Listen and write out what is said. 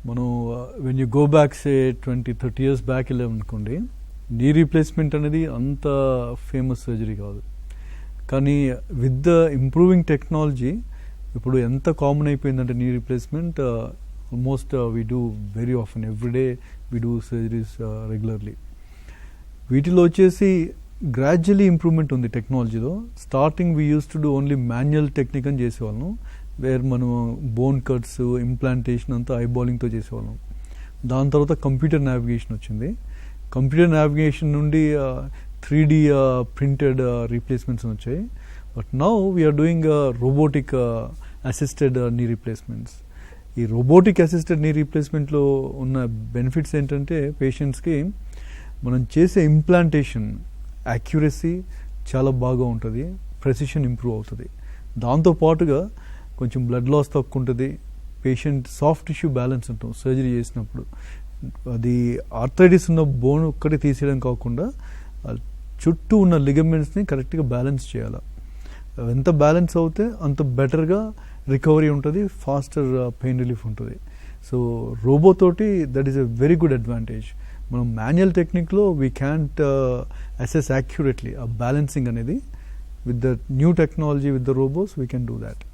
మనం when you go back say 20-30 years back వెళ్ళామనుకోండి, నీ రీప్లేస్మెంట్ అనేది అంత ఫేమస్ సర్జరీ కాదు. కానీ విత్ ద ఇంప్రూవింగ్ టెక్నాలజీ ఇప్పుడు ఎంత కామన్ అయిపోయిందంటే knee replacement, almost we do very often, everyday we do surgeries regularly. వీటిలో వచ్చేసి గ్రాడ్యువలీ ఇంప్రూవ్మెంట్ ఉంది టెక్నాలజీలో. Starting we use to do only manual technique అని చేసేవాళ్ళం, వేర్ మనం బోన్ కట్స్, ఇంప్లాంటేషన్ అంతా ఐబాలింగ్తో చేసేవాళ్ళం. దాని తర్వాత కంప్యూటర్ నావిగేషన్ వచ్చింది. కంప్యూటర్ నావిగేషన్ నుండి 3D ప్రింటెడ్ రీప్లేస్మెంట్స్ వచ్చాయి. But now we are doing robotic assisted knee replacements. ఈ రోబోటిక్ అసిస్టెడ్ నీ రీప్లేస్మెంట్లో ఉన్న బెనిఫిట్స్ ఏంటంటే, పేషెంట్స్కి మనం చేసే ఇంప్లాంటేషన్ యాక్యురసీ చాలా బాగా ఉంటుంది, ప్రెసిషన్ ఇంప్రూవ్ అవుతుంది. దాంతోపాటుగా కొంచెం బ్లడ్ లాస్ తక్కువ ఉంటుంది, పేషెంట్ సాఫ్ట్ టిష్యూ బ్యాలెన్స్ ఉంటుంది సర్జరీ చేసినప్పుడు. అది ఆర్థరైటిస్ ఉన్న బోన్ ఒక్కటి తీసేయడం కాకుండా చుట్టూ ఉన్న లిగమెంట్స్ని కరెక్ట్గా బ్యాలెన్స్ చేయాలి. ఎంత బ్యాలెన్స్ అవుతే అంత బెటర్గా రికవరీ ఉంటుంది, ఫాస్టర్ పెయిన్ రిలీఫ్ ఉంటుంది. సో రోబోతోటి that is a very good advantage. మనం మాన్యువల్ టెక్నిక్లో వీ క్యాంట్ అసెస్ యాక్యురేట్లీ ఆ బ్యాలెన్సింగ్ అనేది. With the new technology, with the robots we can do that.